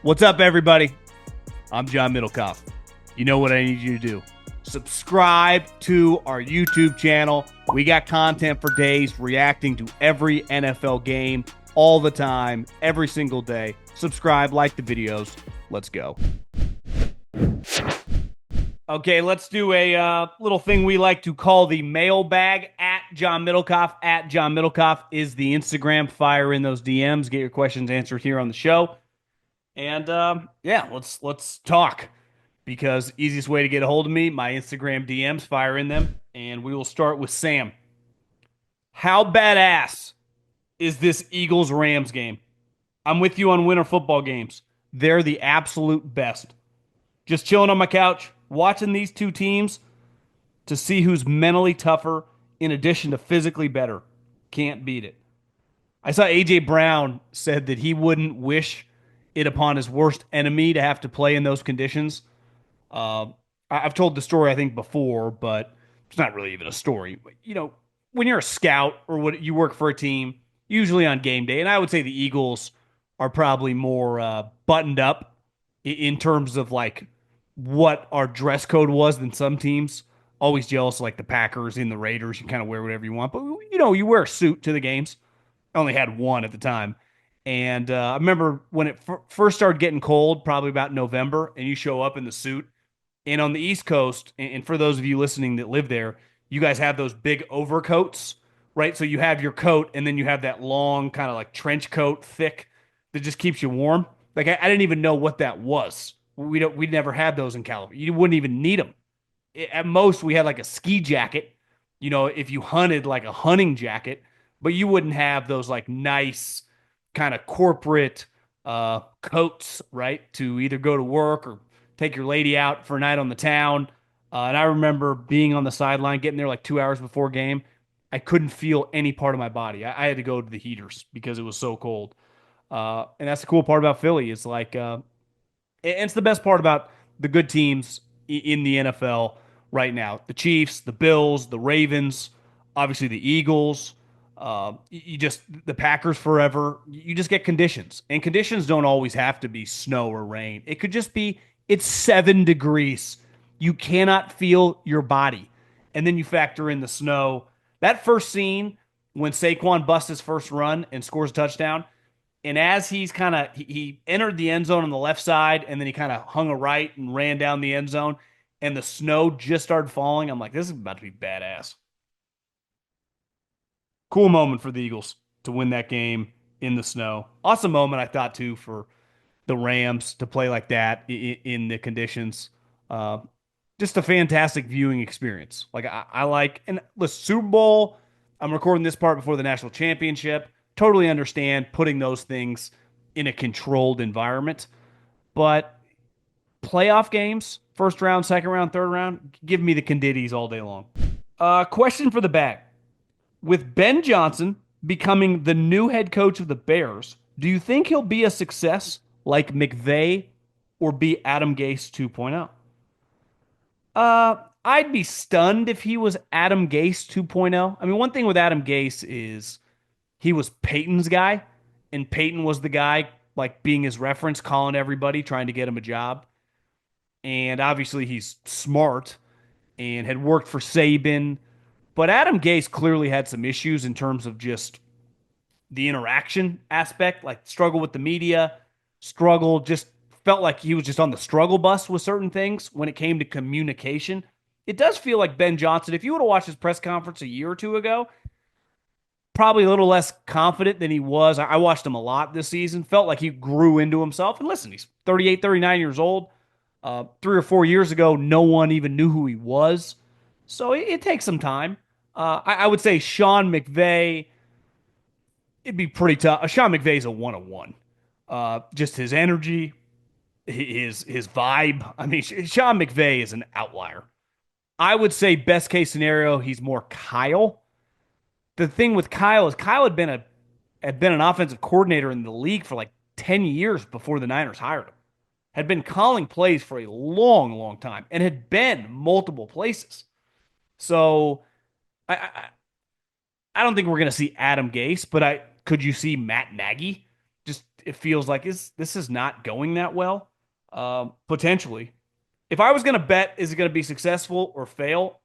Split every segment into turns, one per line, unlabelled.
What's up, everybody? I'm John Middlekauff. You know what I need you to do. Subscribe to our YouTube channel. We got content for days reacting to every NFL game all the time, every single day. Subscribe, like the videos. Let's go. Okay, let's do a little thing we like to call the mailbag at John Middlekauff. At John Middlekauff is the Instagram. Fire in those DMs. Get your questions answered here on the show. And yeah, let's talk because easiest way to get a hold of me, my Instagram DMs, fire in them, and we will start with Sam. How badass is this Eagles Rams game? I'm with you on winter football games. They're the absolute best. Just chilling on my couch, watching these two teams to see who's mentally tougher in addition to physically better. Can't beat it. I saw AJ Brown said that he wouldn't wish it upon his worst enemy to have to play in those conditions. Uh, I've told the story I think before, but it's not really even a story. You know, when you're a scout or what you work for a team, usually on game day, and I would say the Eagles are probably more buttoned up in terms of like what our dress code was than some teams. Always jealous of like the Packers and the Raiders. You kind of wear whatever you want, but you know, you wear a suit to the games. I only had one at the time. And I remember when it first started getting cold, probably about November, and you show up in the suit. And on the East Coast, and for those of you listening that live there, you guys have those big overcoats, right? So you have your coat, and then you have that long kind of like trench coat, thick, that just keeps you warm. Like I didn't even know what that was. We never had those in California. You wouldn't even need them. At most, we had like a ski jacket. You know, if you hunted, like a hunting jacket, but you wouldn't have those like nice kind of corporate coats, right? To either go to work or take your lady out for a night on the town. And I remember being on the sideline, getting there like 2 hours before game. I couldn't feel any part of my body. I had to go to the heaters because it was so cold. And that's the cool part about Philly. It's like, and it's the best part about the good teams in the NFL right now. The Chiefs, the Bills, the Ravens, obviously the Eagles. You just the Packers forever. You just get conditions, and conditions don't always have to be snow or rain. It could just be it's 7 degrees. You cannot feel your body, and then you factor in the snow. That first scene when Saquon busts his first run and scores a touchdown, and as he's kind of he entered the end zone on the left side, and then he kind of hung a right and ran down the end zone, and the snow just started falling. I'm like, this is about to be badass. Cool moment for the Eagles to win that game in the snow. Awesome moment, I thought, too, for the Rams to play like that in the conditions. Uh, just a fantastic viewing experience. Like, I like, and the Super Bowl, I'm recording this part before the national championship. Totally understand putting those things in a controlled environment. But playoff games, first round, second round, third round, give me the conditties all day long. Question for the bag. With Ben Johnson becoming the new head coach of the Bears, do you think he'll be a success like McVay or be Adam Gase 2.0? I'd be stunned if he was Adam Gase 2.0. I mean, one thing with Adam Gase is he was Peyton's guy, and Peyton was the guy like being his reference, calling everybody, trying to get him a job. And obviously, he's smart and had worked for Saban. But Adam Gase clearly had some issues in terms of just the interaction aspect, like struggle with the media, struggle, just felt like he was just on the struggle bus with certain things when it came to communication. It does feel like Ben Johnson, if you would have watched his press conference a year or two ago, probably a little less confident than he was. I watched him a lot this season, felt like he grew into himself. And listen, he's 38, 39 years old. 3 or 4 years ago, no one even knew who he was. So it takes some time. I would say Sean McVay, it'd be pretty tough. Sean McVay's a 101. Just his energy, his vibe. I mean, Sean McVay is an outlier. I would say best case scenario, he's more Kyle. The thing with Kyle is Kyle had been an offensive coordinator in the league for like 10 years before the Niners hired him. Had been calling plays for a long, long time and had been multiple places. So I don't think we're going to see Adam Gase, but I could you see Matt Nagy? Just it feels like this is not going that well. Potentially, if I was going to bet, is it going to be successful or fail?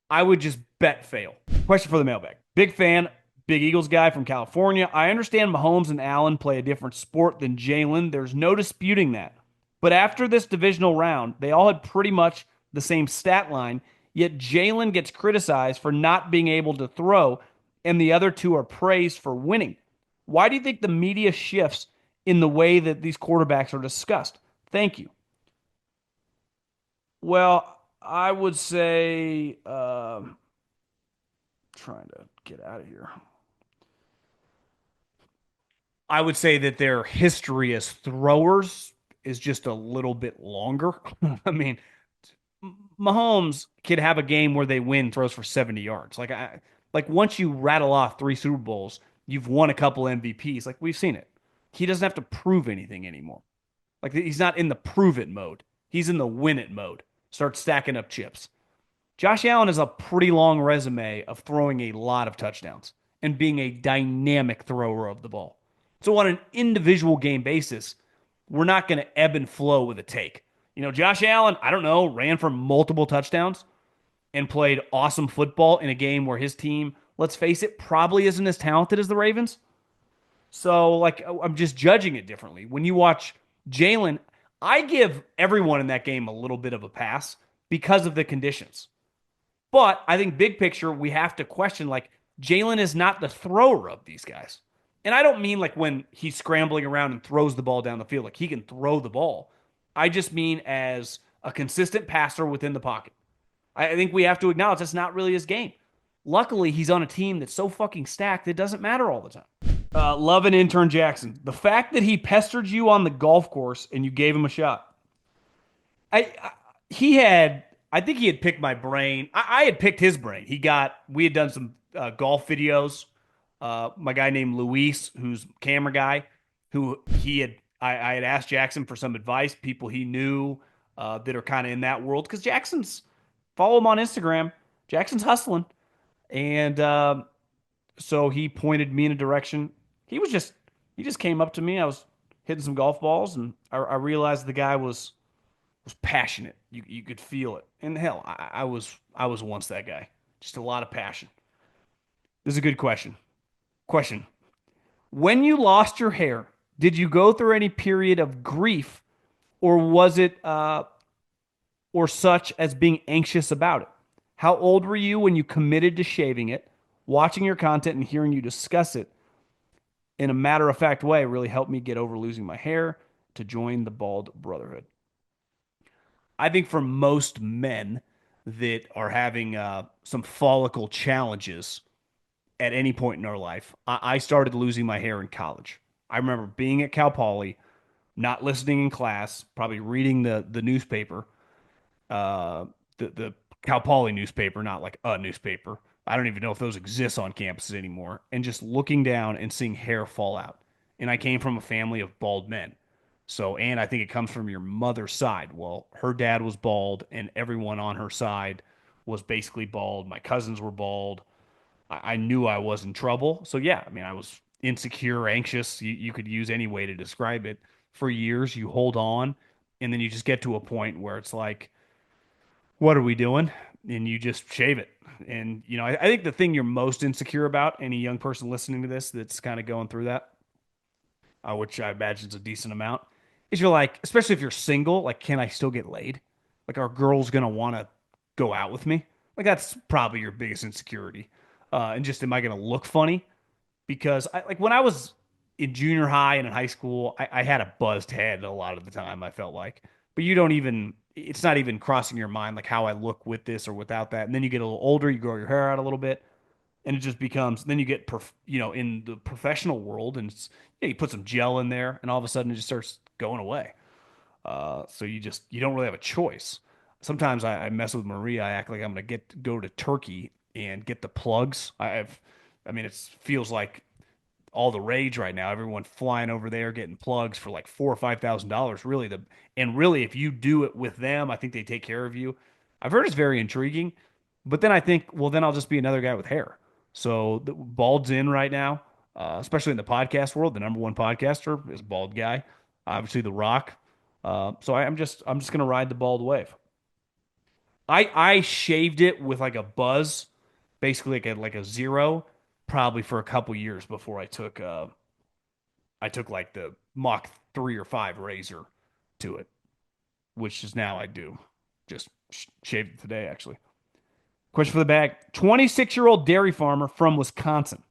I would just bet fail. Question for the mailbag. Big fan, big Eagles guy from California. I understand Mahomes and Allen play a different sport than Jalen. There's no disputing that. But after this divisional round, they all had pretty much the same stat line, yet Jalen gets criticized for not being able to throw, and the other two are praised for winning. Why do you think the media shifts in the way that these quarterbacks are discussed? Thank you. Well, I would say, trying to get out of here. I would say that their history as throwers is just a little bit longer. I mean, Mahomes could have a game where they win, throws for 70 yards. Like once you rattle off three Super Bowls, you've won a couple MVPs. Like we've seen it. He doesn't have to prove anything anymore. Like he's not in the prove it mode. He's in the win it mode. Start stacking up chips. Josh Allen has a pretty long resume of throwing a lot of touchdowns and being a dynamic thrower of the ball. So on an individual game basis, we're not going to ebb and flow with a take. Josh Allen, I don't know, ran for multiple touchdowns and played awesome football in a game where his team, let's face it, probably isn't as talented as the Ravens. So, like, I'm just judging it differently. When you watch Jalen, I give everyone in that game a little bit of a pass because of the conditions. But I think big picture, we have to question like Jalen is not the thrower of these guys. And I don't mean like when he's scrambling around and throws the ball down the field, like he can throw the ball. I just mean as a consistent passer within the pocket. I think we have to acknowledge that's not really his game. Luckily, he's on a team that's so fucking stacked, it doesn't matter all the time. Love and intern Jackson. The fact that he pestered you on the golf course and you gave him a shot. I he had I think he had picked my brain. I had picked his brain. We had done some golf videos. My guy named Luis, who's camera guy, who I had asked Jackson for some advice, people he knew that are kind of in that world. Because follow him on Instagram. Jackson's hustling. And so he pointed me in a direction. He just came up to me. I was hitting some golf balls, and I realized the guy was passionate. You could feel it. And hell, I was once that guy. Just a lot of passion. This is a good question. Question. When you lost your hair, did you go through any period of grief or was it or such as being anxious about it? How old were you when you committed to shaving it? Watching your content and hearing you discuss it in a matter of fact way really helped me get over losing my hair to join the bald brotherhood. I think for most men that are having some follicle challenges at any point in our life, I started losing my hair in college. I remember being at Cal Poly, not listening in class, probably reading the newspaper, the Cal Poly newspaper, not like a newspaper. I don't even know if those exist on campuses anymore, and just looking down and seeing hair fall out. And I came from a family of bald men. So, and I think it comes from your mother's side. Well, her dad was bald, and everyone on her side was basically bald. My cousins were bald. I knew I was in trouble. So, yeah, I mean, I was insecure, anxious. You could use any way to describe it. For years, you hold on, and then you just get to a point where it's like, what are we doing? And you just shave it. And, I think the thing you're most insecure about, any young person listening to this that's kind of going through that, which I imagine is a decent amount, is you're like, especially if you're single, like, can I still get laid? Like, are girls gonna want to go out with me? Like, that's probably your biggest insecurity. And just, am I gonna look funny? Because like when I was in junior high and in high school, I had a buzzed head a lot of the time. I felt like, but you don't even. It's not even crossing your mind like how I look with this or without that. And then you get a little older, you grow your hair out a little bit, and it just becomes then you get in the professional world and you put some gel in there and all of a sudden it just starts going away. So you don't really have a choice. Sometimes I mess with Maria. I act like I'm gonna go to Turkey and get the plugs. I mean, it feels like all the rage right now. Everyone flying over there getting plugs for like $4,000 or $5,000. Really, if you do it with them, I think they take care of you. I've heard it's very intriguing, but then I think, well, then I'll just be another guy with hair. So the bald's in right now. especially in the podcast world. The number one podcaster is a bald guy, obviously The Rock. I'm just gonna ride the bald wave. I shaved it with like a buzz, basically like a zero, probably for a couple years before I took like the Mach 3 or 5 razor to it, which is now I do. Just shaved it today actually. Question for the bag. 26-year-old dairy farmer from Wisconsin.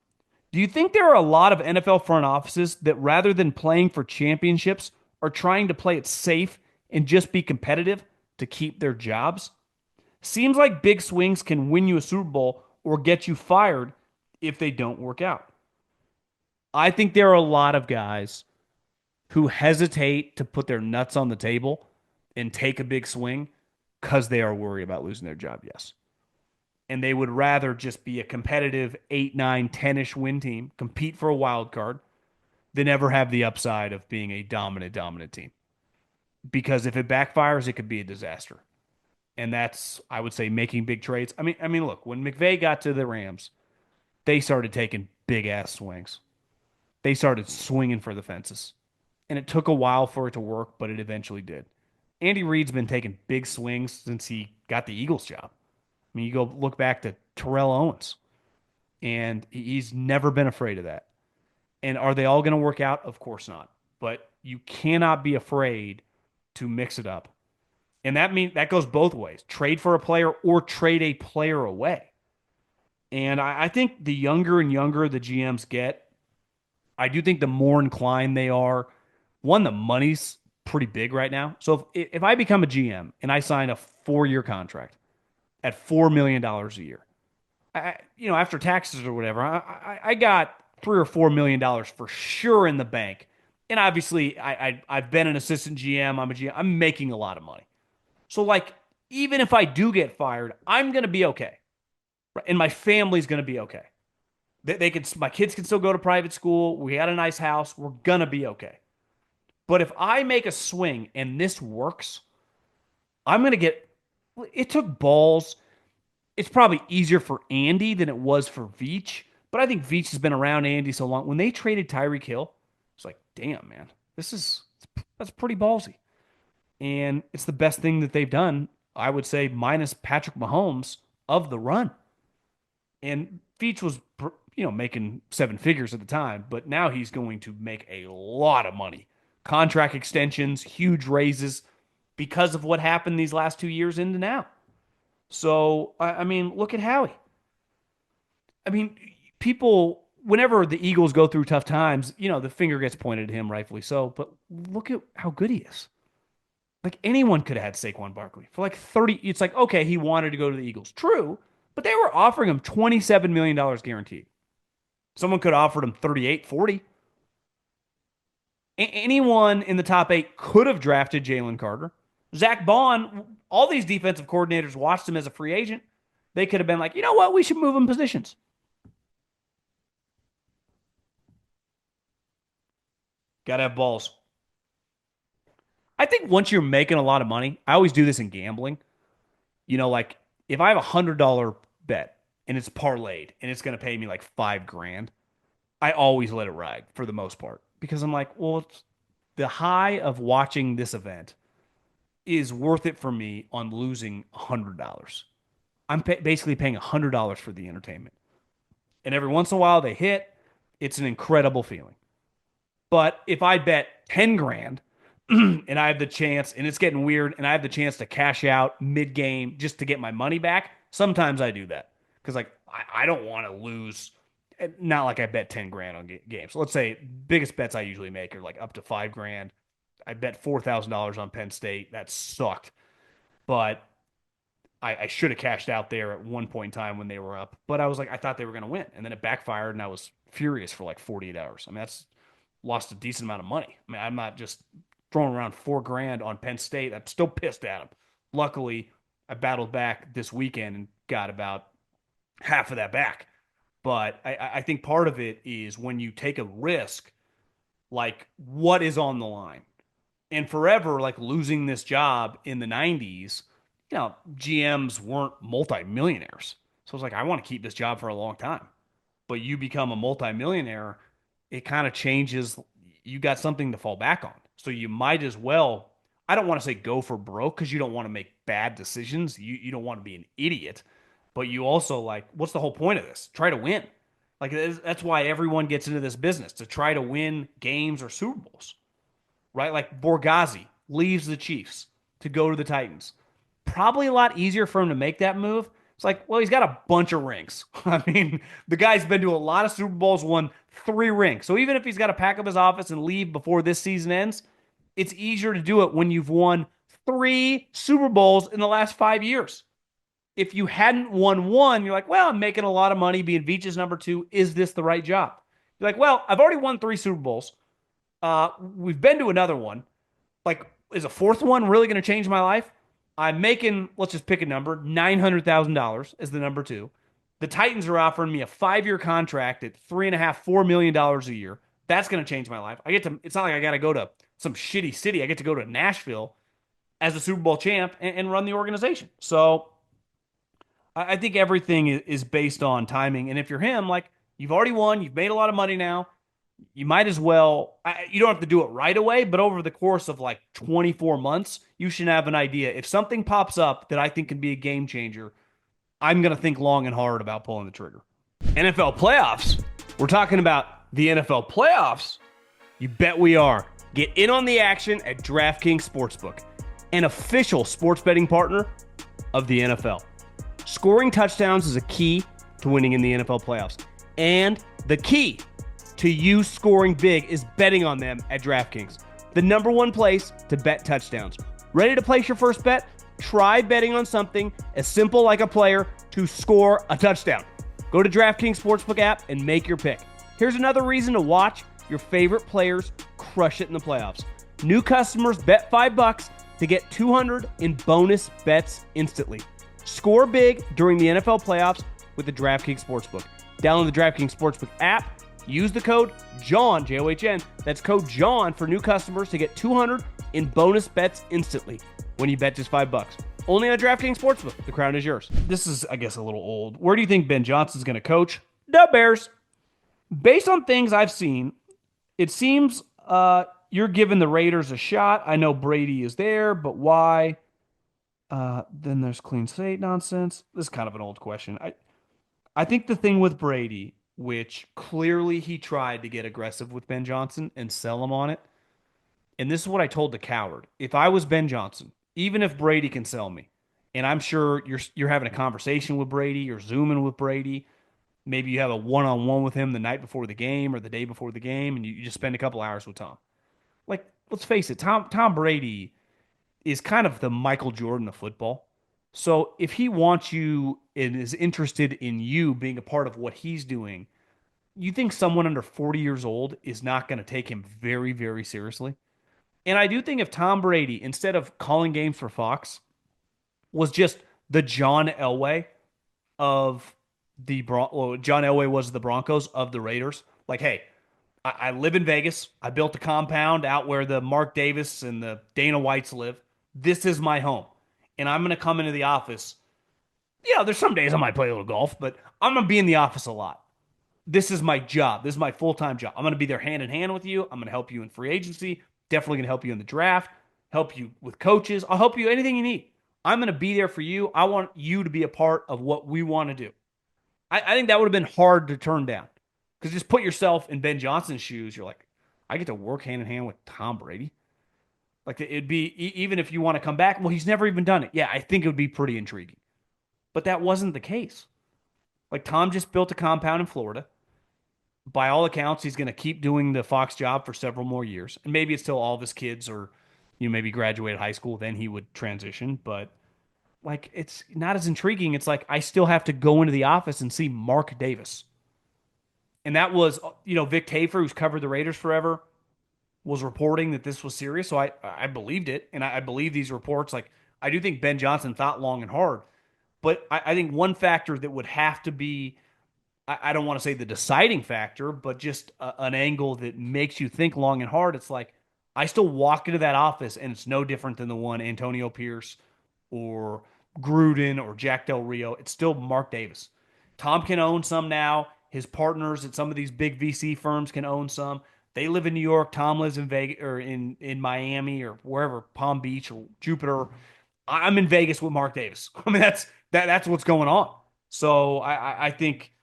Do you think there are a lot of NFL front offices that rather than playing for championships are trying to play it safe and just be competitive to keep their jobs? Seems like big swings can win you a Super Bowl or get you fired if they don't work out. I think there are a lot of guys who hesitate to put their nuts on the table and take a big swing because they are worried about losing their job, yes. And they would rather just be a competitive 8, 9, 10-ish win team, compete for a wild card, than ever have the upside of being a dominant team. Because if it backfires, it could be a disaster. And that's, I would say, making big trades. I mean, look, when McVay got to the Rams, they started taking big ass swings. They started swinging for the fences. And it took a while for it to work, but it eventually did. Andy Reid's been taking big swings since he got the Eagles job. I mean, you go look back to Terrell Owens, and he's never been afraid of that. And are they all going to work out? Of course not. But you cannot be afraid to mix it up. And that goes both ways. Trade for a player or trade a player away. And I think the younger and younger the GMs get, I do think the more inclined they are. One, the money's pretty big right now. So if I become a GM and I sign a 4-year contract at $4 million a year, after taxes or whatever, I got $3 or $4 million for sure in the bank. And obviously, I've been an assistant GM. I'm a GM. I'm making a lot of money. So like, even if I do get fired, I'm gonna be okay, right? And my family's gonna be okay. My kids can still go to private school. We got a nice house. We're gonna be okay. But if I make a swing and this works, I'm gonna get. It took balls. It's probably easier for Andy than it was for Veach. But I think Veach has been around Andy so long. When they traded Tyreek Hill, it's like, damn, man, that's pretty ballsy. And it's the best thing that they've done, I would say, minus Patrick Mahomes of the run. And Veach was, making 7 figures at the time, but now he's going to make a lot of money. Contract extensions, huge raises because of what happened these last 2 years into now. So, I mean, look at Howie. I mean, people, whenever the Eagles go through tough times, the finger gets pointed at him, rightfully so. But look at how good he is. Like anyone could have had Saquon Barkley for like 30. It's like, okay, he wanted to go to the Eagles. True, but they were offering him $27 million guaranteed. Someone could have offered him 38, 40. Anyone in the top 8 could have drafted Jalen Carter. Zach Bond, all these defensive coordinators watched him as a free agent. They could have been like, you know what? We should move him positions. Got to have balls. I think once you're making a lot of money, I always do this in gambling. Like if I have $100 bet and it's parlayed and it's going to pay me like 5 grand, I always let it ride for the most part because I'm like, well, the high of watching this event is worth it for me on losing $100. I'm basically paying $100 for the entertainment. And every once in a while they hit. It's an incredible feeling. But if I bet 10 grand and I have the chance, and it's getting weird, and I have the chance to cash out mid game just to get my money back, sometimes I do that. Because, like, I don't want to lose. Not like I bet 10 grand on games. So let's say biggest bets I usually make are like up to 5 grand. I bet $4,000 on Penn State. That sucked. But I should have cashed out there at one point in time when they were up. But I was like, I thought they were going to win. And then it backfired, and I was furious for like 48 hours. I mean, that's lost a decent amount of money. I mean, I'm not just throwing around 4 grand on Penn State. I'm still pissed at them. Luckily, I battled back this weekend and got about half of that back. But I think part of it is when you take a risk, like what is on the line? And forever, like losing this job in the 90s, GMs weren't multimillionaires. So I was like, I want to keep this job for a long time. But you become a multimillionaire it kind of changes. You got something to fall back on. So you might as well, I don't want to say go for broke because you don't want to make bad decisions. You don't want to be an idiot, but you also like, what's the whole point of this? Try to win. Like that's why everyone gets into this business to try to win games or Super Bowls, right? Like Borgazzi leaves the Chiefs to go to the Titans. Probably a lot easier for him to make that move. It's like, well, he's got a bunch of rings. I mean, the guy's been to a lot of Super Bowls, won 3 rings. So even if he's got to pack up his office and leave before this season ends, it's easier to do it when you've won 3 Super Bowls in the last 5 years. If you hadn't won one, you're like, well, I'm making a lot of money being Veach's number two. Is this the right job? You're like, well, I've already won 3 Super Bowls. We've been to another one. Like, is a fourth one really going to change my life? I'm making, let's just pick a number, $900,000 as the number two. The Titans are offering me a 5 year contract at $3.5, $4 million a year. That's going to change my life. I get to, it's not like I got to go to some shitty city. I get to go to Nashville as a Super Bowl champ and run the organization. So I think everything is based on timing. And if you're him, like you've already won, you've made a lot of money now. You might as well, you don't have to do it right away, but over the course of like 24 months, you should have an idea. If something pops up that I think can be a game changer, I'm going to think long and hard about pulling the trigger. NFL playoffs. We're talking about the NFL playoffs. You bet we are. Get in on the action at DraftKings Sportsbook, an official sports betting partner of the NFL. Scoring touchdowns is a key to winning in the NFL playoffs. And the key to you scoring big is betting on them at DraftKings, the number one place to bet touchdowns. Ready to place your first bet? Try betting on something as simple like a player to score a touchdown. Go to DraftKings Sportsbook app and make your pick. Here's another reason to watch your favorite players crush it in the playoffs. New customers bet $5 to get 200 in bonus bets instantly. Score big during the NFL playoffs with the DraftKings Sportsbook. Download the DraftKings Sportsbook app. Use the code JOHN, J-O-H-N. That's code JOHN for new customers to get 200 in bonus bets instantly when you bet just $5. Only on DraftKings Sportsbook. The crown is yours. This is, I guess, a little old. Where do you think Ben Johnson's going to coach? The Bears. Based on things I've seen, it seems you're giving the Raiders a shot. I know Brady is there, but why? Then there's clean slate nonsense. This is kind of an old question. I think the thing with Brady, which clearly he tried to get aggressive with Ben Johnson and sell him on it. And this is what I told the coward. If I was Ben Johnson, even if Brady can sell me, and I'm sure you're having a conversation with Brady, you're zooming with Brady, maybe you have a one-on-one with him the night before the game or the day before the game, and you just spend a couple hours with Tom. Like, let's face it, Tom Brady is kind of the Michael Jordan of football. So if he wants you and is interested in you being a part of what he's doing, you think someone under 40 years old is not going to take him very, very seriously? And I do think if Tom Brady, instead of calling games for Fox, was just the John Elway of John Elway was the Broncos of the Raiders. Like, hey, I live in Vegas. I built a compound out where the Mark Davis and the Dana Whites live. This is my home. And I'm going to come into the office. Yeah, there's some days I might play a little golf, but I'm going to be in the office a lot. This is my job. This is my full-time job. I'm going to be there hand in hand with you. I'm going to help you in free agency. Definitely going to help you in the draft, help you with coaches. I'll help you anything you need. I'm going to be there for you. I want you to be a part of what we want to do. I think that would have been hard to turn down because just put yourself in Ben Johnson's shoes. You're like, I get to work hand in hand with Tom Brady. Like it'd be, even if you want to come back, well, he's never even done it. Yeah, I think it would be pretty intriguing. But that wasn't the case. Like Tom just built a compound in Florida. By all accounts, he's going to keep doing the Fox job for several more years. And maybe it's till all of his kids or, maybe graduate high school, then he would transition. But like, it's not as intriguing. It's like, I still have to go into the office and see Mark Davis. And that was, Vic Tafur, who's covered the Raiders forever, was reporting that this was serious. So I believed it. And I believe these reports. Like, I do think Ben Johnson thought long and hard. But I think one factor that would have to be, I don't want to say the deciding factor, but just an angle that makes you think long and hard. It's like, I still walk into that office and it's no different than the one Antonio Pierce or Gruden or Jack Del Rio. It's still Mark Davis. Tom can own some now. His partners at some of these big VC firms can own some. They live in New York. Tom lives in Vegas or in Miami or wherever, Palm Beach or Jupiter. I'm in Vegas with Mark Davis. I mean, that's what's going on. So I think,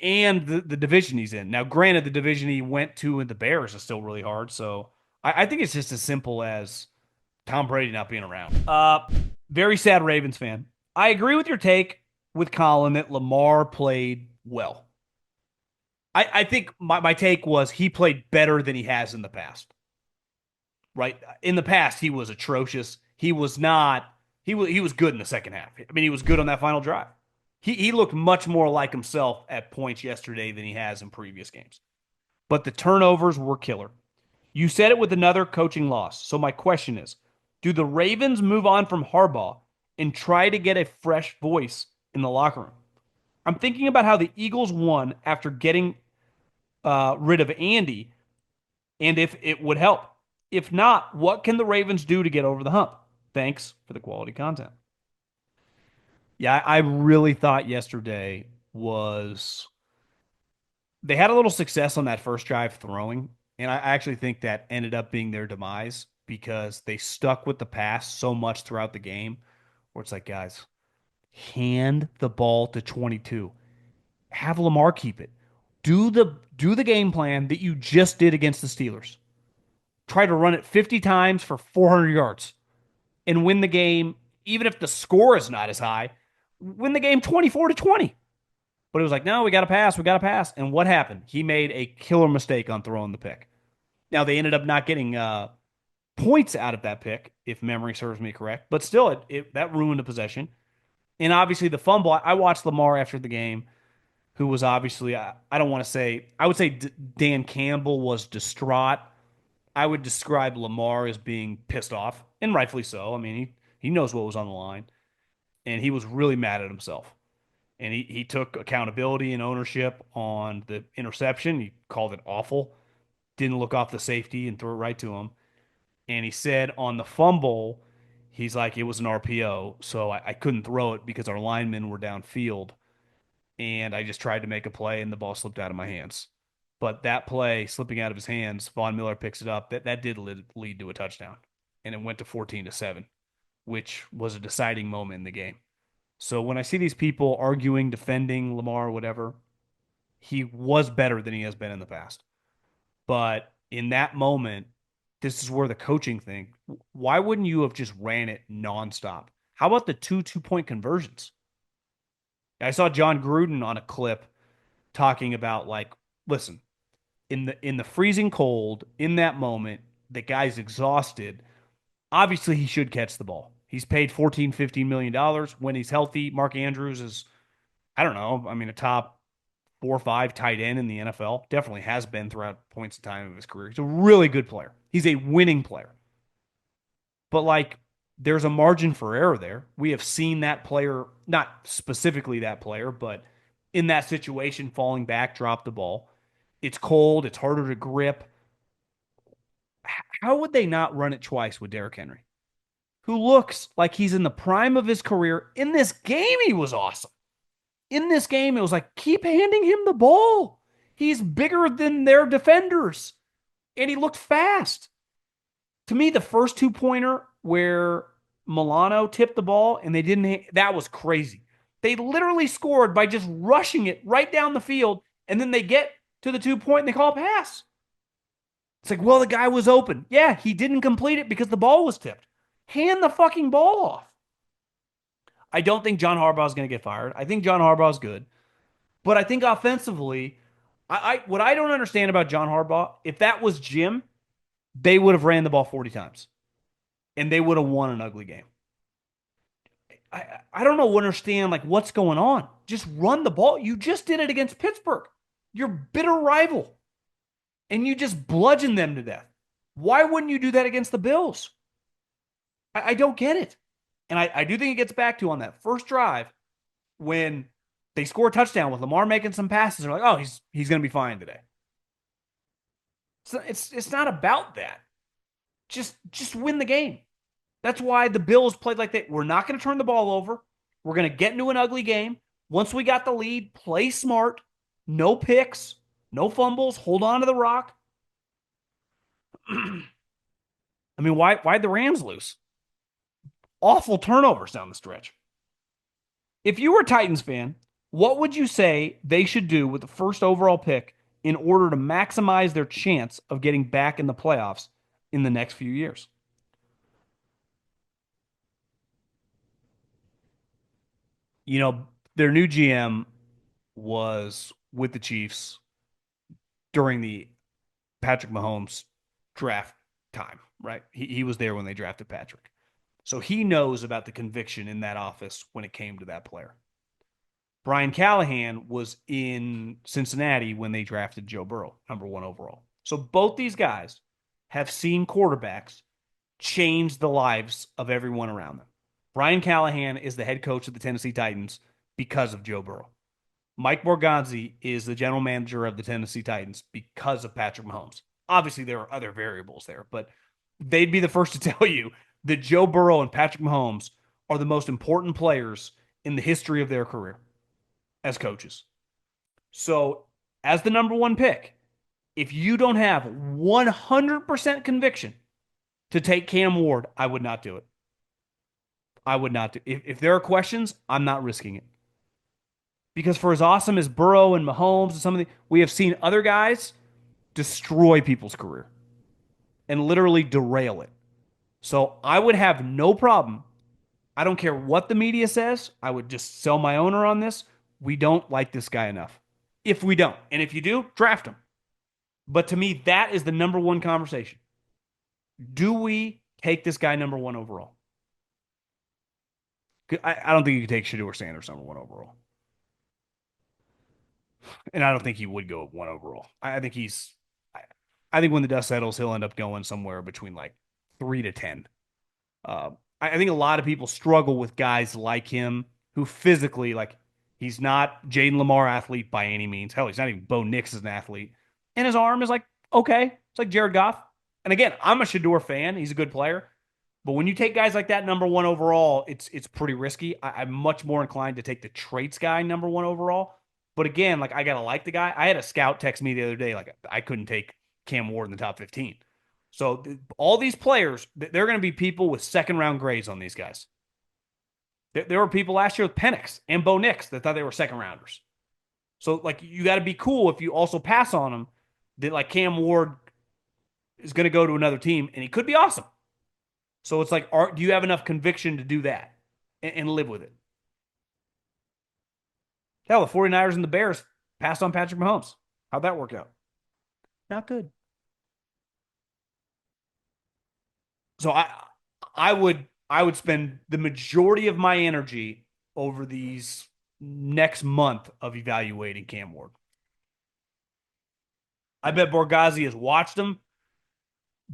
and the division he's in. Now, granted, the division he went to in the Bears is still really hard. So I think it's just as simple as Tom Brady not being around. Very sad Ravens fan. I agree with your take with Colin that Lamar played well. I think my take was he played better than he has in the past. Right? In the past, he was atrocious. He was not. He was good in the second half. I mean, he was good on that final drive. He looked much more like himself at points yesterday than he has in previous games. But the turnovers were killer. You said it with another coaching loss. So my question is, do the Ravens move on from Harbaugh and try to get a fresh voice in the locker room? I'm thinking about how the Eagles won after getting rid of Andy and if it would help. If not, what can the Ravens do to get over the hump? Thanks for the quality content. Yeah, I really thought yesterday was they had a little success on that first drive throwing, and I actually think that ended up being their demise because they stuck with the pass so much throughout the game where it's like, guys, hand the ball to 22. Have Lamar keep it. Do the game plan that you just did against the Steelers. Try to run it 50 times for 400 yards and win the game, even if the score is not as high. Win the game 24-20. But it was like, no, we got to pass. We got to pass. And what happened? He made a killer mistake on throwing the pick. Now, they ended up not getting points out of that pick, if memory serves me correct. But still, that ruined a possession. And obviously, the fumble, I watched Lamar after the game, who was obviously, I don't want to say, I would say Dan Campbell was distraught. I would describe Lamar as being pissed off, and rightfully so. I mean, he knows what was on the line, and he was really mad at himself. And he took accountability and ownership on the interception. He called it awful. Didn't look off the safety and threw it right to him. And he said on the fumble, he's like, it was an RPO, so I couldn't throw it because our linemen were downfield. And I just tried to make a play, and the ball slipped out of my hands. But that play slipping out of his hands, Von Miller picks it up. That did lead to a touchdown, and it went to 14-7, which was a deciding moment in the game. So when I see these people arguing, defending Lamar, whatever, he was better than he has been in the past. But in that moment, this is where the coaching thing. Why wouldn't you have just ran it nonstop? How about the two-point conversions? I saw John Gruden on a clip talking about like, listen, in the freezing cold, in that moment, the guy's exhausted. Obviously, he should catch the ball. He's paid 14, $15 million when he's healthy. Mark Andrews is, I don't know, I mean, a top 4 or 5 tight end in the NFL. Definitely has been throughout points of time of his career. He's a really good player. He's a winning player. But like, there's a margin for error there. We have seen that player, not specifically that player, but in that situation, falling back, drop the ball. It's cold. It's harder to grip. How would they not run it twice with Derrick Henry, who looks like he's in the prime of his career? In this game, he was awesome. In this game, it was like, keep handing him the ball. He's bigger than their defenders, and he looked fast. To me, the first two-pointer where Milano tipped the ball and they didn't, that was crazy. They literally scored by just rushing it right down the field, and then they get to the 2-point and they call a pass. It's like, well, the guy was open. Yeah, he didn't complete it because the ball was tipped. Hand the fucking ball off. I don't think John Harbaugh is going to get fired. I think John Harbaugh is good. But I think offensively, what I don't understand about John Harbaugh, if that was Jim, they would have ran the ball 40 times. And they would have won an ugly game. I don't know, understand like what's going on. Just run the ball. You just did it against Pittsburgh, your bitter rival, and you just bludgeoned them to death. Why wouldn't you do that against the Bills? I don't get it. And I do think it gets back to on that first drive when they score a touchdown with Lamar making some passes. They're like, oh, he's going to be fine today. So it's not about that. Just win the game. That's why the Bills played like that. We're not going to turn the ball over. We're going to get into an ugly game. Once we got the lead, play smart, no picks, no fumbles, hold on to the rock. I mean, why'd the Rams lose? Awful turnovers down the stretch. If you were a Titans fan, what would you say they should do with the first overall pick in order to maximize their chance of getting back in the playoffs in the next few years? You know, their new GM was with the Chiefs during the Patrick Mahomes draft time, right? He was there when they drafted Patrick. So he knows about the conviction in that office when it came to that player. Brian Callahan was in Cincinnati when they drafted Joe Burrow, number one overall. So both these guys have seen quarterbacks change the lives of everyone around them. Brian Callahan is the head coach of the Tennessee Titans because of Joe Burrow. Mike Borgonzi is the general manager of the Tennessee Titans because of Patrick Mahomes. Obviously, there are other variables there, but they'd be the first to tell you that Joe Burrow and Patrick Mahomes are the most important players in the history of their career as coaches. So, as the number one pick, if you don't have 100% conviction to take Cam Ward, I would not do it. I would not do it. If there are questions, I'm not risking it. Because for as awesome as Burrow and Mahomes and some of the, we have seen other guys destroy people's career and literally derail it. So I would have no problem. I don't care what the media says. I would just sell my owner on this. We don't like this guy enough. If we don't, and if you do, draft him. But to me, that is the number one conversation. Do we take this guy number one overall? I don't think you can take Shador Sanders number one overall. And I don't think he would go one overall. I think he's, I, I think when the dust settles, he'll end up going somewhere between like 3 to 10. Uh, I think a lot of people struggle with guys like him who physically, like, he's not Jaden Lamar athlete by any means. Hell, he's not even Bo Nix as an athlete. And his arm is like, okay. It's like Jared Goff. And again, I'm a Shador fan. He's a good player. But when you take guys like that number one overall, it's pretty risky. I'm much more inclined to take the traits guy number one overall. But again, like I gotta like the guy. I had a scout text me the other day, like I couldn't take Cam Ward in the top 15. So all these players, they're going to be people with second round grades on these guys. There were people last year with Penix and Bo Nix that thought they were second rounders. So like you got to be cool if you also pass on them that like Cam Ward is going to go to another team and he could be awesome. So it's like, do you have enough conviction to do that and live with it? Hell, the 49ers and the Bears passed on Patrick Mahomes. How'd that work out? Not good. So I would spend the majority of my energy over these next month of evaluating Cam Ward. I bet Borgazzi has watched him,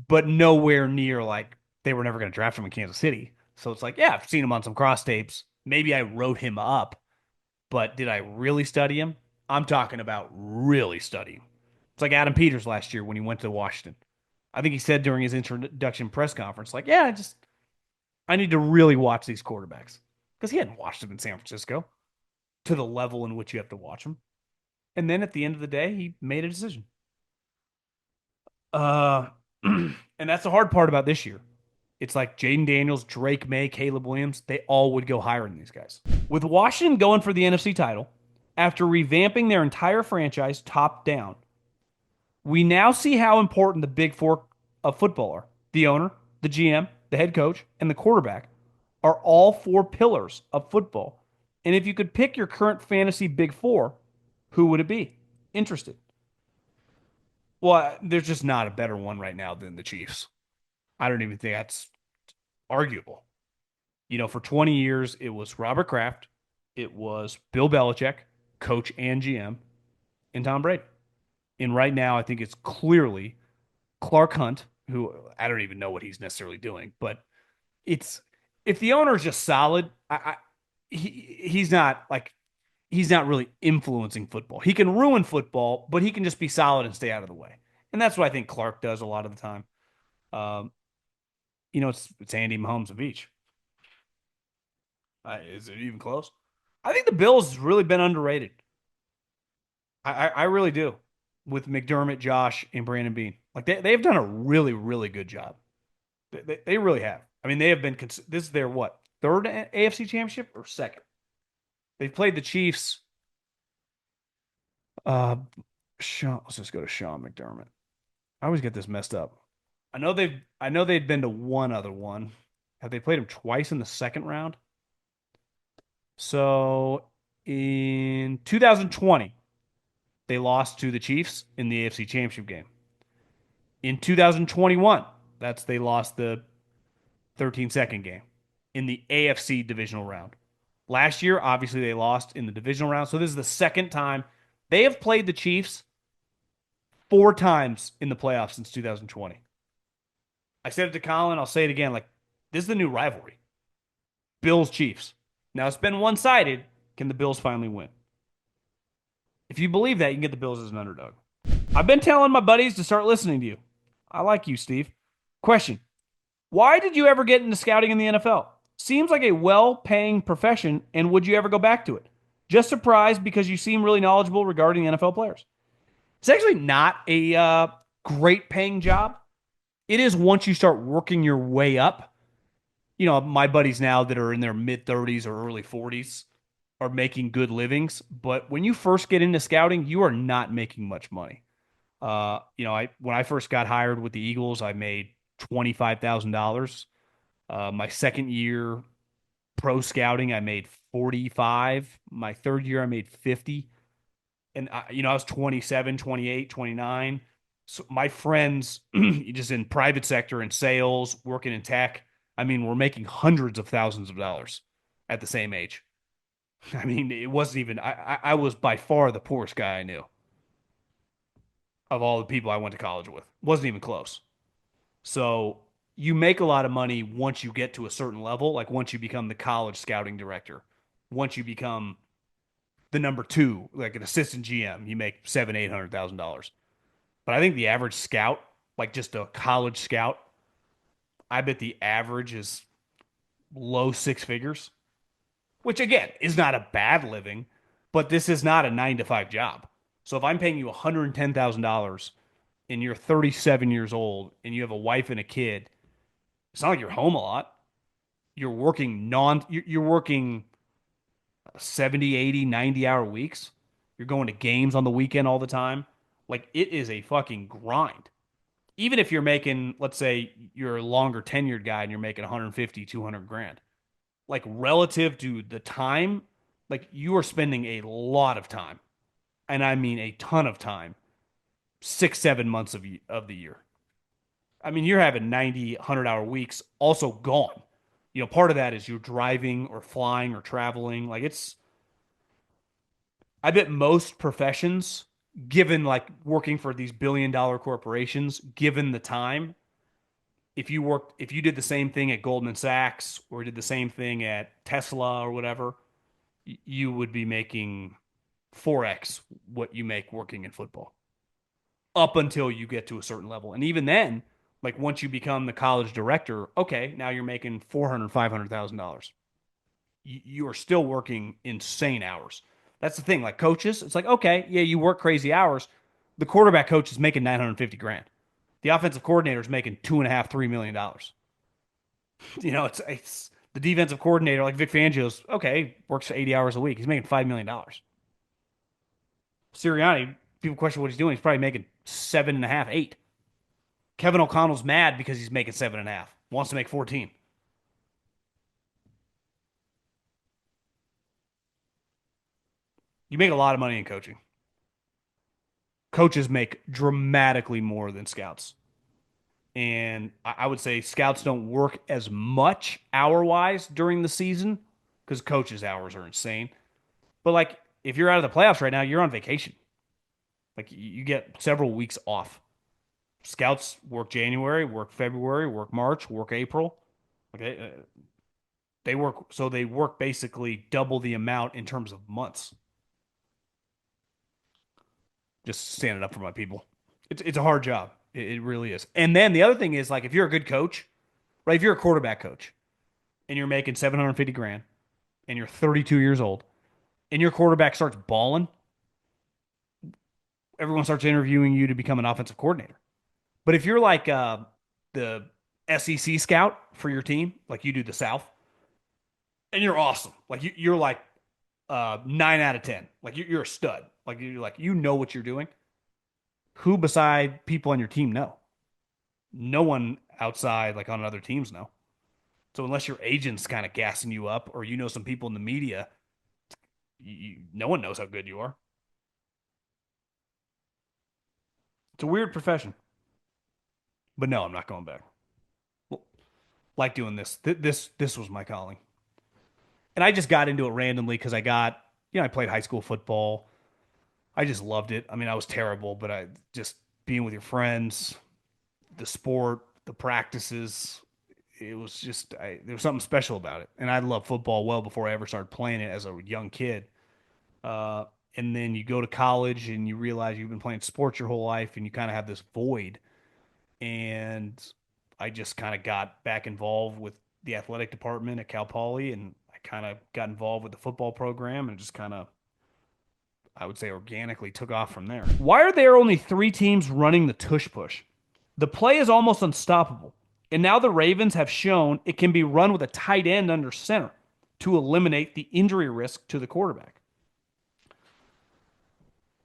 but nowhere near like they were never going to draft him in Kansas City. So it's like, yeah, I've seen him on some cross tapes. Maybe I wrote him up, but did I really study him? I'm talking about really studying. It's like Adam Peters last year when he went to Washington. I think he said during his introduction press conference, like, yeah, I need to really watch these quarterbacks because he hadn't watched them in San Francisco to the level in which you have to watch them. And then at the end of the day, he made a decision. Uh, and that's the hard part about this year. It's like Jaden Daniels, Drake May, Caleb Williams, they all would go higher than these guys. With Washington going for the NFC title, after revamping their entire franchise top down, we now see how important the big four of football are. The owner, the GM, the head coach, and the quarterback are all four pillars of football. And if you could pick your current fantasy big four, who would it be? Interested. Well, there's just not a better one right now than the Chiefs. I don't even think that's arguable. For 20 years, it was Robert Kraft, it was Bill Belichick, coach and GM, and Tom Brady. And right now, I think it's clearly Clark Hunt, who I don't even know what he's necessarily doing, but it's if the owner is just solid, he's not like he's not really influencing football. He can ruin football, but he can just be solid and stay out of the way. And that's what I think Clark does a lot of the time. Um, it's Andy Mahomes of each. Is it even close? I think the Bills has really been underrated. I really do with McDermott, Josh, and Brandon Bean. Like they've done a really, really good job. They really have. I mean, they have been, this is their what, third AFC championship or second? They've played the Chiefs. Uh, let's just go to Sean McDermott. I always get this messed up. I know they'd been to one other one. Have they played him twice in the second round? So in 2020, they lost to the Chiefs in the AFC Championship game. In 2021, they lost the 13-second game in the AFC divisional round. Last year, obviously, they lost in the divisional round. So this is the second time they have played the Chiefs four times in the playoffs since 2020. I said it to Colin. I'll say it again. Like, this is the new rivalry. Bills Chiefs. Now it's been one sided. Can the Bills finally win? If you believe that, you can get the Bills as an underdog. I've been telling my buddies to start listening to you. I like you, Steve. Question: why did you ever get into scouting in the NFL? Seems like a well paying profession, and would you ever go back to it? Just surprised because you seem really knowledgeable regarding NFL players. It's actually not a great paying job. It is once you start working your way up. You know, my buddies now that are in their mid 30s or early 40s are making good livings. But when you first get into scouting, you are not making much money. I when I first got hired with the Eagles, I made $25,000. My second year pro scouting, I made 45. My third year, I made 50. And I was 27, 28, 29. So my friends, just in private sector and sales, working in tech, I mean, we're making hundreds of thousands of dollars at the same age. I mean, it wasn't even. I was by far the poorest guy I knew of all the people I went to college with. Wasn't even close. So you make a lot of money once you get to a certain level, like once you become the college scouting director, once you become the number two, like an assistant GM, you make seven, $800,000. But I think the average scout, like just a college scout, I bet the average is low six figures, which again is not a bad living, but this is not a 9 to 5 job. So if I'm paying you $110,000 and you're 37 years old and you have a wife and a kid, it's not like you're home a lot. You're working 70, 80, 90 hour weeks. You're going to games on the weekend all the time. Like it is a fucking grind. Even if you're making, let's say you're a longer tenured guy and you're making 150, 200 grand, like relative to the time, like you are spending a lot of time, and I mean a ton of time, 6, 7 months of the year. I mean, you're having 90, 100 hour weeks also gone. Part of that is you're driving or flying or traveling. I bet most professions, given like working for these billion-dollar corporations, given the time, if you did the same thing at Goldman Sachs or did the same thing at Tesla or whatever, you would be making 4x what you make working in football up until you get to a certain level. And even then, like once you become the college director, okay, now you're making 400, $500,000. You are still working insane hours. That's the thing. Like coaches, it's like, okay, yeah, you work crazy hours. The quarterback coach is making 950 grand. The offensive coordinator is making $2.5, $3 million. It's the defensive coordinator, like Vic Fangio's, okay, works 80 hours a week. He's making $5 million. Sirianni, people question what he's doing. He's probably making 7.5, 8. Kevin O'Connell's mad because he's making 7.5. Wants to make 14. You make a lot of money in coaching. Coaches make dramatically more than scouts. And I would say scouts don't work as much hour wise during the season because coaches' hours are insane. But like if you're out of the playoffs right now, you're on vacation. Like you get several weeks off. Scouts work January, work February, work March, work April. Okay, they work basically double the amount in terms of months. Just standing up for my people. It's a hard job. It really is. And then the other thing is like if you're a good coach, right? If you're a quarterback coach and you're making 750 grand and you're 32 years old, and your quarterback starts balling, everyone starts interviewing you to become an offensive coordinator. But if you're like the SEC scout for your team, like you do the South, and you're awesome, like you're like 9 out of 10, like you're a stud, like you're like you know what you're doing. Who beside people on your team know? No one outside, like on other teams, know. So unless your agent's kind of gassing you up, or you know some people in the media, no one knows how good you are. It's a weird profession, but no, I'm not going back. Like doing this. This was my calling, and I just got into it randomly because I played high school football. I just loved it. I mean, I was terrible, but I just being with your friends, the sport, the practices. It was just there was something special about it, and I loved football well before I ever started playing it as a young kid. Uh, and then you go to college and you realize you've been playing sports your whole life, and you kind of have this void. And I just kind of got back involved with the athletic department at Cal Poly, and I kind of got involved with the football program, and just kind of, I would say, organically took off from there. Why are there only three teams running the Tush Push? The play is almost unstoppable, and now the Ravens have shown it can be run with a tight end under center to eliminate the injury risk to the quarterback.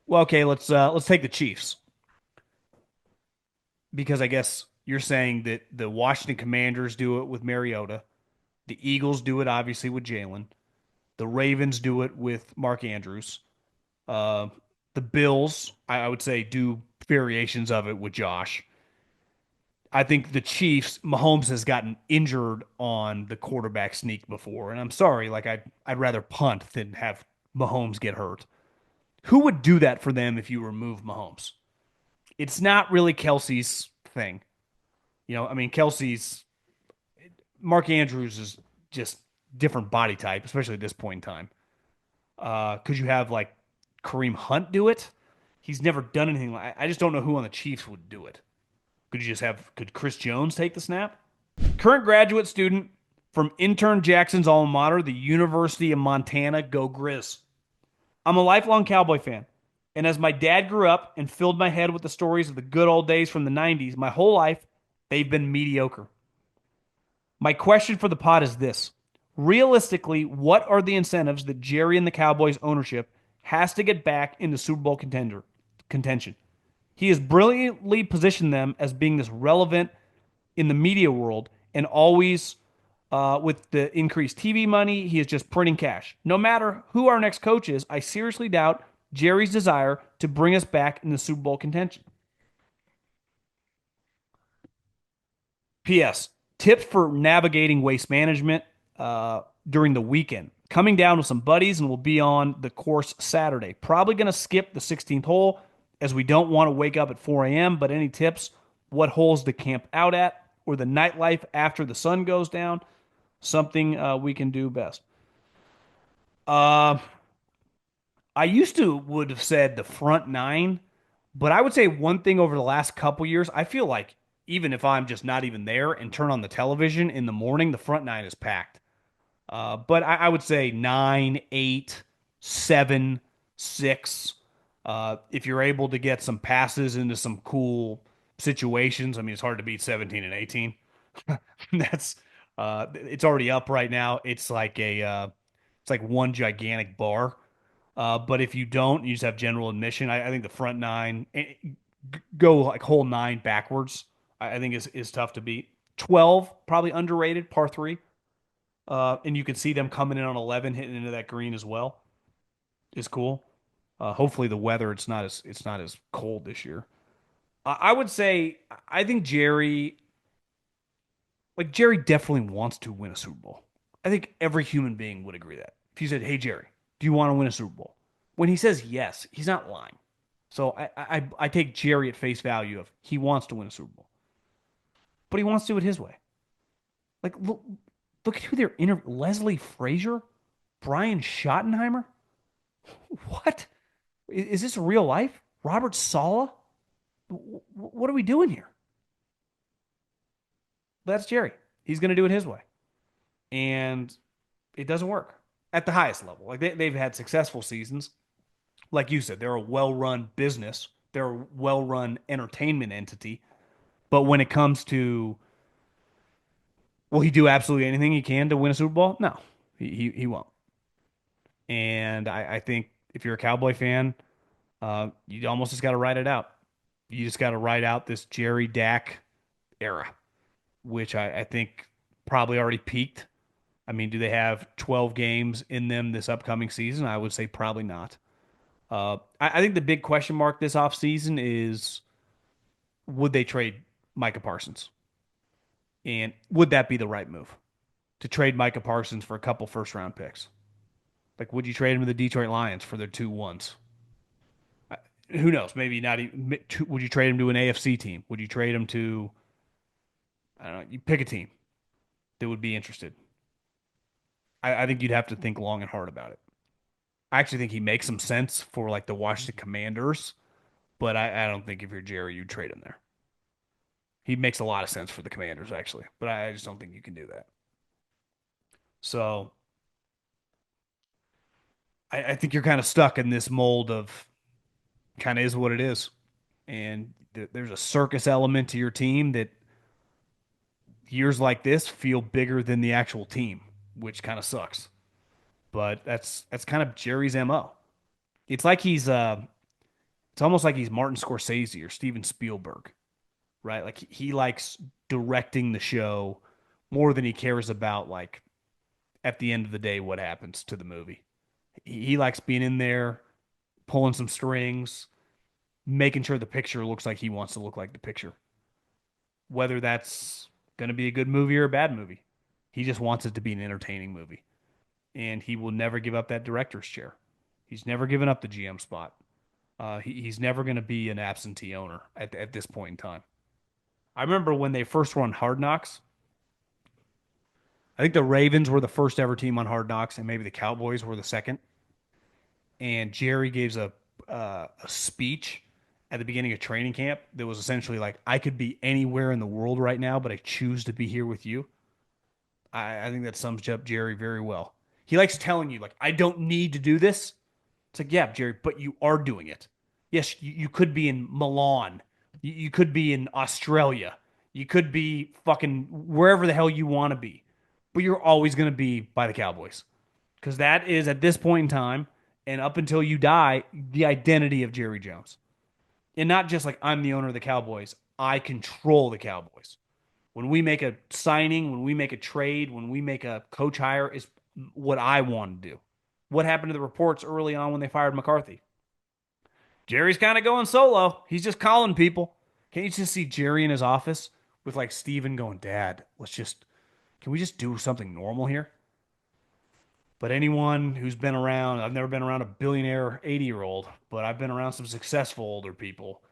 Well, okay, let's take the Chiefs, because I guess you're saying that the Washington Commanders do it with Mariota, the Eagles do it obviously with Jalen, the Ravens do it with Mark Andrews, uh, the Bills I would say do variations of it with Josh. I think the Chiefs, Mahomes has gotten injured on the quarterback sneak before, and I'm sorry, like I'd rather punt than have Mahomes get hurt. Who would do that for them if you remove Mahomes? It's not really Kelsey's thing. I mean, Kelsey's Mark Andrews is just different body type, especially at this point in time. Could you have like Kareem Hunt do it? He's never done anything like. I just don't know who on the Chiefs would do it. Could Chris Jones take the snap? Current graduate student from intern Jackson's alma mater, the University of Montana. Go Grizz. I'm a lifelong Cowboy fan. And as my dad grew up and filled my head with the stories of the good old days from the 90s, my whole life, they've been mediocre. My question for the pod is this. Realistically, what are the incentives that Jerry and the Cowboys ownership has to get back into Super Bowl contention? He has brilliantly positioned them as being this relevant in the media world, and always with the increased TV money, he is just printing cash. No matter who our next coach is, I seriously doubt Jerry's desire to bring us back in the Super Bowl contention. P.S. Tips for navigating waste management during the weekend. Coming down with some buddies and we'll be on the course Saturday. Probably going to skip the 16th hole as we don't want to wake up at 4 a.m. But any tips? What holes to camp out at, or the nightlife after the sun goes down? Something we can do best. Uh, I used to would have said the front nine, but I would say one thing over the last couple years, I feel like even if I'm just not even there and turn on the television in the morning, the front nine is packed. But I would say nine, eight, seven, six. If you're able to get some passes into some cool situations, I mean, it's hard to beat 17 and 18. That's it's already up right now. It's like one gigantic bar. But if you don't, you just have general admission. I think the front nine go like whole nine backwards. I think is tough to beat. 12 probably underrated par three. And you can see them coming in on 11, hitting into that green as well. Is cool. Hopefully the weather it's not as cold this year. I would say I think Jerry definitely wants to win a Super Bowl. I think every human being would agree that. If you said, "Hey Jerry, do you want to win a Super Bowl?" When he says yes, he's not lying. So I take Jerry at face value of he wants to win a Super Bowl, but he wants to do it his way. Like look at who they're interviewing: Leslie Frazier, Brian Schottenheimer. What is this real life? Robert Sala? What are we doing here? That's Jerry. He's going to do it his way, and it doesn't work. at the highest level. Like they've had successful seasons. Like you said, they're a well-run business. They're a well-run entertainment entity. But when it comes to, will he do absolutely anything he can to win a Super Bowl? No, he won't. And I think if you're a Cowboy fan, you almost just got to ride it out. You just got to ride out this Jerry Dak era, which I think probably already peaked. I mean, do they have 12 games in them this upcoming season? I would say probably not. I think the big question mark this offseason is, would they trade Micah Parsons? And would that be the right move to trade Micah Parsons for a couple first round picks? Like, would you trade him to the Detroit Lions for their 2 1s? Who knows? Maybe not even. Would you trade him to an AFC team? Would you trade him to, I don't know, you pick a team that would be interested? I think you'd have to think long and hard about it. I actually think he makes some sense for like the Washington Commanders, but I don't think if you're Jerry, you'd trade him there. He makes a lot of sense for the Commanders, actually, but I just don't think you can do that. So I think you're kind of stuck in this mold of kind of is what it is. And there's a circus element to your team that years like this feel bigger than the actual team, which kind of sucks. But that's kind of Jerry's MO. It's like it's almost like he's Martin Scorsese or Steven Spielberg, right? Like he likes directing the show more than he cares about like at the end of the day what happens to the movie. He likes being in there, pulling some strings, making sure the picture looks like he wants to look like the picture. Whether that's going to be a good movie or a bad movie. He just wants it to be an entertaining movie. And he will never give up that director's chair. He's never given up the GM spot. He's never going to be an absentee owner at this point in time. I remember when they first won Hard Knocks. I think the Ravens were the first ever team on Hard Knocks, and maybe the Cowboys were the second. And Jerry gives a speech at the beginning of training camp that was essentially like, "I could be anywhere in the world right now, but I choose to be here with you." I think that sums up Jerry very well. He likes telling you, like, "I don't need to do this." It's like, yeah, Jerry, but you are doing it. Yes, you could be in Milan. You could be in Australia. You could be fucking wherever the hell you want to be. But you're always going to be by the Cowboys. Because that is, at this point in time, and up until you die, the identity of Jerry Jones. And not just like, I'm the owner of the Cowboys, I control the Cowboys. When we make a signing, when we make a trade, when we make a coach hire, is what I want to do. What happened to the reports early on when they fired McCarthy? Jerry's kind of going solo. He's just calling people. Can't you just see Jerry in his office with like Steven going, "Dad, can we just do something normal here?" But anyone who's been around, I've never been around a billionaire 80-year-old, but I've been around some successful older people.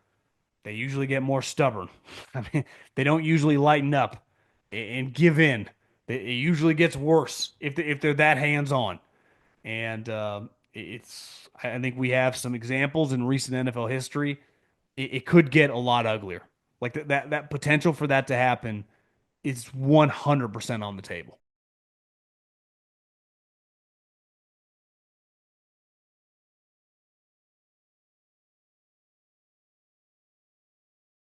They usually get more stubborn. I mean, they don't usually lighten up and give in. It usually gets worse if they're that hands on. And I think we have some examples in recent NFL history. It could get a lot uglier. Like that potential for that to happen is 100% on the table.